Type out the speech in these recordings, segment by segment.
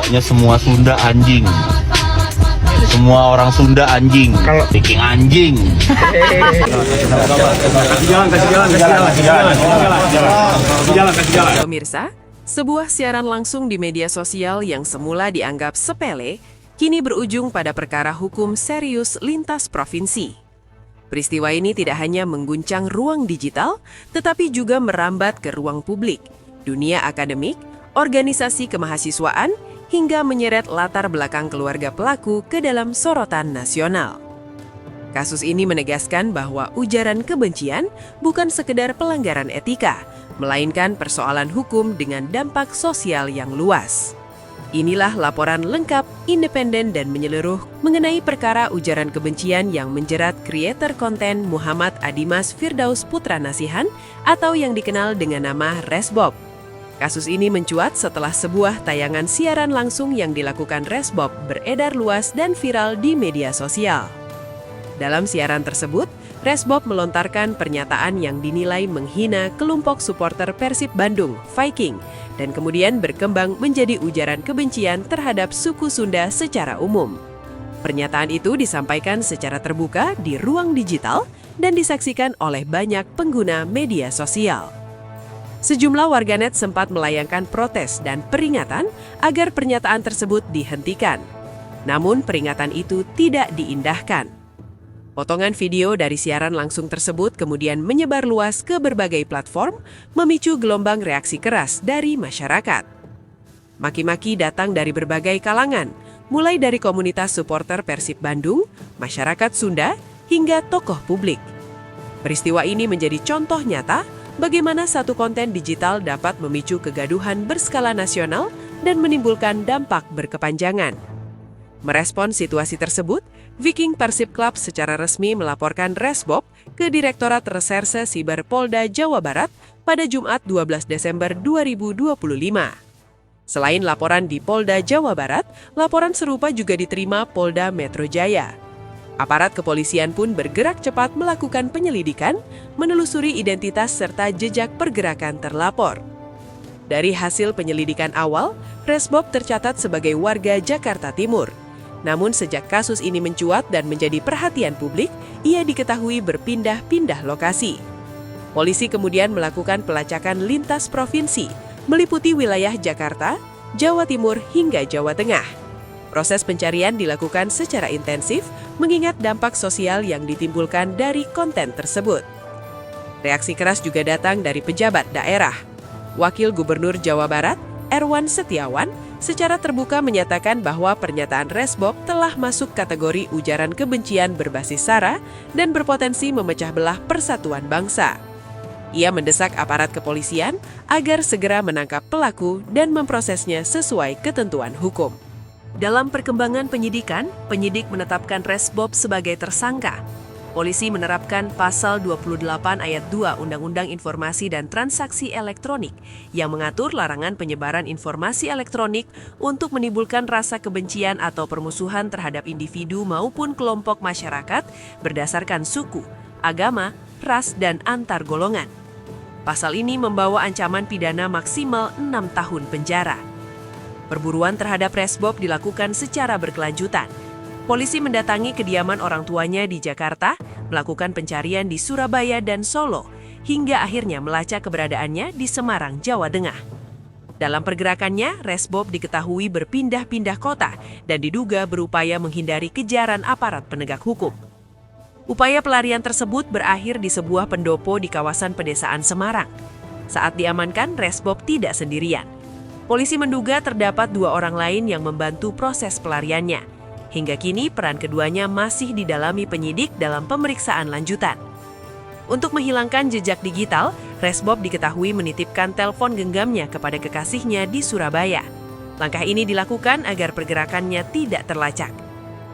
Pokoknya semua Sunda anjing. Semua orang Sunda anjing. Kalau bikin anjing. Kasih jalan. Pemirsa, sebuah siaran langsung di media sosial yang semula dianggap sepele, kini berujung pada perkara hukum serius lintas provinsi. Peristiwa ini tidak hanya mengguncang ruang digital, tetapi juga merambat ke ruang publik, dunia akademik, organisasi kemahasiswaan, hingga menyeret latar belakang keluarga pelaku ke dalam sorotan nasional. Kasus ini menegaskan bahwa ujaran kebencian bukan sekedar pelanggaran etika, melainkan persoalan hukum dengan dampak sosial yang luas. Inilah laporan lengkap, independen, dan menyeluruh mengenai perkara ujaran kebencian yang menjerat kreator konten Muhammad Adimas Firdaus Putra Nasihan atau yang dikenal dengan nama Resbob. Kasus ini mencuat setelah sebuah tayangan siaran langsung yang dilakukan Resbob beredar luas dan viral di media sosial. Dalam siaran tersebut, Resbob melontarkan pernyataan yang dinilai menghina kelompok supporter Persib Bandung, Viking, dan kemudian berkembang menjadi ujaran kebencian terhadap suku Sunda secara umum. Pernyataan itu disampaikan secara terbuka di ruang digital dan disaksikan oleh banyak pengguna media sosial. Sejumlah warganet sempat melayangkan protes dan peringatan agar pernyataan tersebut dihentikan. Namun peringatan itu tidak diindahkan. Potongan video dari siaran langsung tersebut kemudian menyebar luas ke berbagai platform, memicu gelombang reaksi keras dari masyarakat. Maki-maki datang dari berbagai kalangan, mulai dari komunitas supporter Persib Bandung, masyarakat Sunda, hingga tokoh publik. Peristiwa ini menjadi contoh nyata bagaimana satu konten digital dapat memicu kegaduhan berskala nasional dan menimbulkan dampak berkepanjangan. Merespon situasi tersebut, Viking Persib Club secara resmi melaporkan Resbob ke Direktorat Reserse Siber Polda Jawa Barat pada Jumat 12 Desember 2025. Selain laporan di Polda Jawa Barat, laporan serupa juga diterima Polda Metro Jaya. Aparat kepolisian pun bergerak cepat melakukan penyelidikan, menelusuri identitas serta jejak pergerakan terlapor. Dari hasil penyelidikan awal, Resbob tercatat sebagai warga Jakarta Timur. Namun sejak kasus ini mencuat dan menjadi perhatian publik, ia diketahui berpindah-pindah lokasi. Polisi kemudian melakukan pelacakan lintas provinsi, meliputi wilayah Jakarta, Jawa Timur hingga Jawa Tengah. Proses pencarian dilakukan secara intensif, mengingat dampak sosial yang ditimbulkan dari konten tersebut. Reaksi keras juga datang dari pejabat daerah. Wakil Gubernur Jawa Barat, Erwan Setiawan, secara terbuka menyatakan bahwa pernyataan Resbob telah masuk kategori ujaran kebencian berbasis SARA dan berpotensi memecah belah persatuan bangsa. Ia mendesak aparat kepolisian agar segera menangkap pelaku dan memprosesnya sesuai ketentuan hukum. Dalam perkembangan penyidikan, penyidik menetapkan Resbob sebagai tersangka. Polisi menerapkan Pasal 28 Ayat 2 Undang-Undang Informasi dan Transaksi Elektronik yang mengatur larangan penyebaran informasi elektronik untuk menimbulkan rasa kebencian atau permusuhan terhadap individu maupun kelompok masyarakat berdasarkan suku, agama, ras, dan antar golongan. Pasal ini membawa ancaman pidana maksimal 6 tahun penjara. Perburuan terhadap Resbob dilakukan secara berkelanjutan. Polisi mendatangi kediaman orang tuanya di Jakarta, melakukan pencarian di Surabaya dan Solo, hingga akhirnya melacak keberadaannya di Semarang, Jawa Tengah. Dalam pergerakannya, Resbob diketahui berpindah-pindah kota dan diduga berupaya menghindari kejaran aparat penegak hukum. Upaya pelarian tersebut berakhir di sebuah pendopo di kawasan pedesaan Semarang. Saat diamankan, Resbob tidak sendirian. Polisi menduga terdapat 2 orang lain yang membantu proses pelariannya. Hingga kini peran keduanya masih didalami penyidik dalam pemeriksaan lanjutan. Untuk menghilangkan jejak digital, Resbob diketahui menitipkan telepon genggamnya kepada kekasihnya di Surabaya. Langkah ini dilakukan agar pergerakannya tidak terlacak.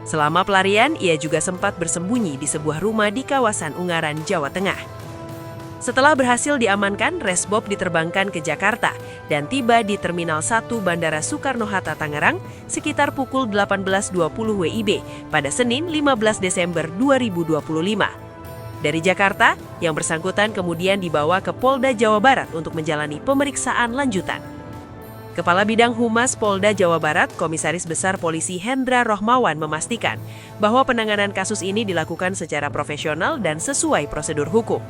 Selama pelarian, ia juga sempat bersembunyi di sebuah rumah di kawasan Ungaran, Jawa Tengah. Setelah berhasil diamankan, Resbob diterbangkan ke Jakarta dan tiba di Terminal 1 Bandara Soekarno-Hatta Tangerang sekitar pukul 18.20 WIB pada Senin 15 Desember 2025. Dari Jakarta, yang bersangkutan kemudian dibawa ke Polda Jawa Barat untuk menjalani pemeriksaan lanjutan. Kepala Bidang Humas Polda Jawa Barat, Komisaris Besar Polisi Hendra Rohmawan memastikan bahwa penanganan kasus ini dilakukan secara profesional dan sesuai prosedur hukum.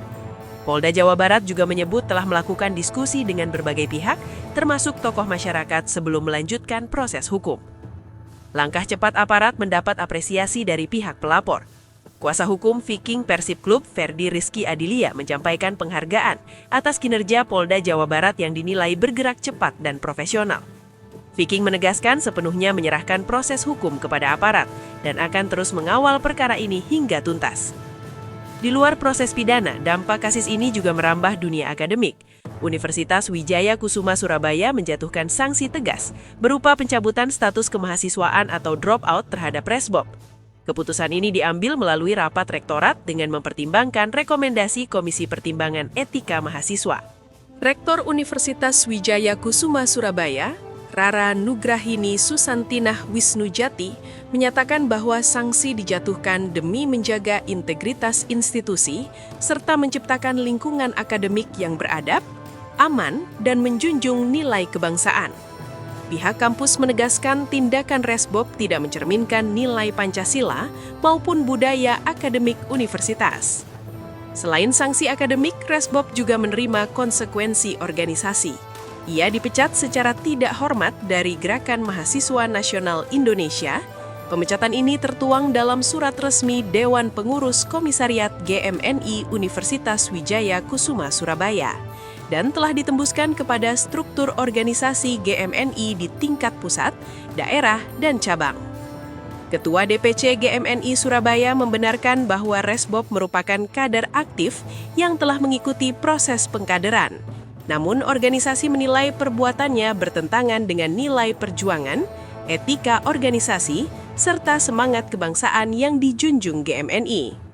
Polda Jawa Barat juga menyebut telah melakukan diskusi dengan berbagai pihak, termasuk tokoh masyarakat sebelum melanjutkan proses hukum. Langkah cepat aparat mendapat apresiasi dari pihak pelapor. Kuasa hukum Viking Persib Club Ferdi Rizky Adilia menyampaikan penghargaan atas kinerja Polda Jawa Barat yang dinilai bergerak cepat dan profesional. Viking menegaskan sepenuhnya menyerahkan proses hukum kepada aparat dan akan terus mengawal perkara ini hingga tuntas. Di luar proses pidana, dampak kasus ini juga merambah dunia akademik. Universitas Wijaya Kusuma Surabaya menjatuhkan sanksi tegas berupa pencabutan status kemahasiswaan atau dropout terhadap Resbob. Keputusan ini diambil melalui rapat rektorat dengan mempertimbangkan rekomendasi Komisi Pertimbangan Etika Mahasiswa. Rektor Universitas Wijaya Kusuma Surabaya, Rara Nugrahini Susantinah Wisnujati, menyatakan bahwa sanksi dijatuhkan demi menjaga integritas institusi serta menciptakan lingkungan akademik yang beradab, aman, dan menjunjung nilai kebangsaan. Pihak kampus menegaskan tindakan Resbob tidak mencerminkan nilai Pancasila maupun budaya akademik universitas. Selain sanksi akademik, Resbob juga menerima konsekuensi organisasi. Ia dipecat secara tidak hormat dari Gerakan Mahasiswa Nasional Indonesia. Pemecatan ini tertuang dalam surat resmi Dewan Pengurus Komisariat GMNI Universitas Wijaya Kusuma Surabaya dan telah ditembuskan kepada struktur organisasi GMNI di tingkat pusat, daerah, dan cabang. Ketua DPC GMNI Surabaya membenarkan bahwa Resbob merupakan kader aktif yang telah mengikuti proses pengkaderan. Namun organisasi menilai perbuatannya bertentangan dengan nilai perjuangan, etika organisasi, serta semangat kebangsaan yang dijunjung GMNI.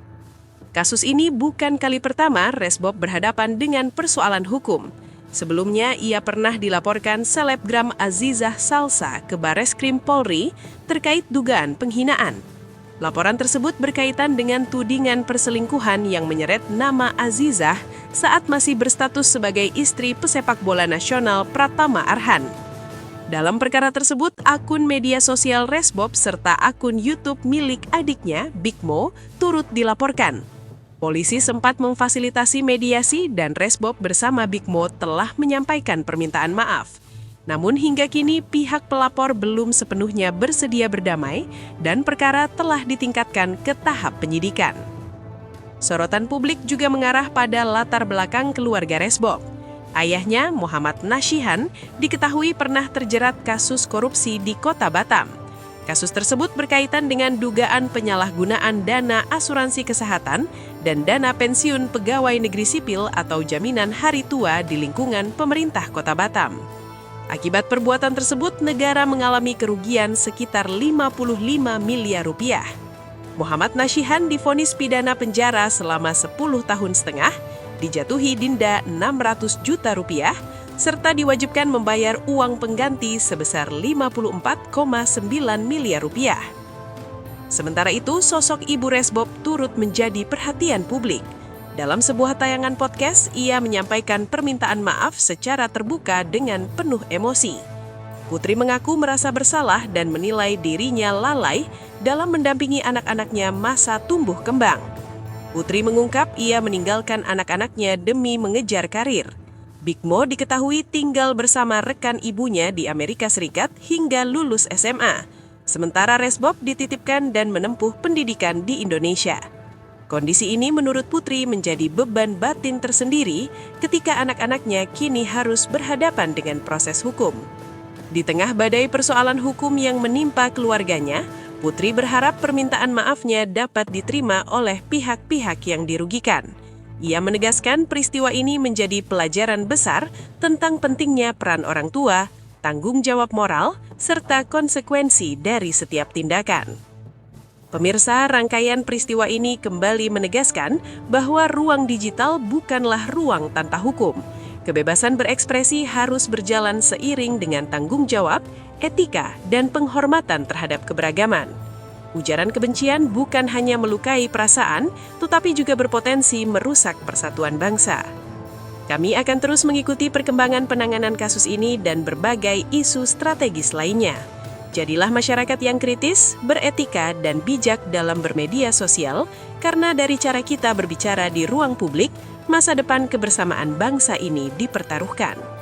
Kasus ini bukan kali pertama Resbob berhadapan dengan persoalan hukum. Sebelumnya, ia pernah dilaporkan selebgram Azizah Salsa ke Bareskrim Polri terkait dugaan penghinaan. Laporan tersebut berkaitan dengan tudingan perselingkuhan yang menyeret nama Azizah saat masih berstatus sebagai istri pesepak bola nasional Pratama Arhan. Dalam perkara tersebut, akun media sosial Resbob serta akun YouTube milik adiknya, Bigmo, turut dilaporkan. Polisi sempat memfasilitasi mediasi dan Resbob bersama Bigmo telah menyampaikan permintaan maaf. Namun hingga kini pihak pelapor belum sepenuhnya bersedia berdamai dan perkara telah ditingkatkan ke tahap penyidikan. Sorotan publik juga mengarah pada latar belakang keluarga Resbob. Ayahnya, Muhammad Nashihan, diketahui pernah terjerat kasus korupsi di Kota Batam. Kasus tersebut berkaitan dengan dugaan penyalahgunaan dana asuransi kesehatan dan dana pensiun pegawai negeri sipil atau jaminan hari tua di lingkungan pemerintah Kota Batam. Akibat perbuatan tersebut, negara mengalami kerugian sekitar 55 miliar rupiah. Muhammad Nashihan divonis pidana penjara selama 10 tahun setengah, dijatuhi denda 600 juta rupiah, serta diwajibkan membayar uang pengganti sebesar 54,9 miliar rupiah. Sementara itu, sosok Ibu Resbob turut menjadi perhatian publik. Dalam sebuah tayangan podcast, ia menyampaikan permintaan maaf secara terbuka dengan penuh emosi. Putri mengaku merasa bersalah dan menilai dirinya lalai dalam mendampingi anak-anaknya masa tumbuh kembang. Putri mengungkap ia meninggalkan anak-anaknya demi mengejar karir. Bigmo diketahui tinggal bersama rekan ibunya di Amerika Serikat hingga lulus SMA. Sementara Resbob dititipkan dan menempuh pendidikan di Indonesia. Kondisi ini menurut Putri menjadi beban batin tersendiri ketika anak-anaknya kini harus berhadapan dengan proses hukum. Di tengah badai persoalan hukum yang menimpa keluarganya, Putri berharap permintaan maafnya dapat diterima oleh pihak-pihak yang dirugikan. Ia menegaskan peristiwa ini menjadi pelajaran besar tentang pentingnya peran orang tua, tanggung jawab moral, serta konsekuensi dari setiap tindakan. Pemirsa, rangkaian peristiwa ini kembali menegaskan bahwa ruang digital bukanlah ruang tanpa hukum. Kebebasan berekspresi harus berjalan seiring dengan tanggung jawab, etika, dan penghormatan terhadap keberagaman. Ujaran kebencian bukan hanya melukai perasaan, tetapi juga berpotensi merusak persatuan bangsa. Kami akan terus mengikuti perkembangan penanganan kasus ini dan berbagai isu strategis lainnya. Jadilah masyarakat yang kritis, beretika, dan bijak dalam bermedia sosial, karena dari cara kita berbicara di ruang publik, masa depan kebersamaan bangsa ini dipertaruhkan.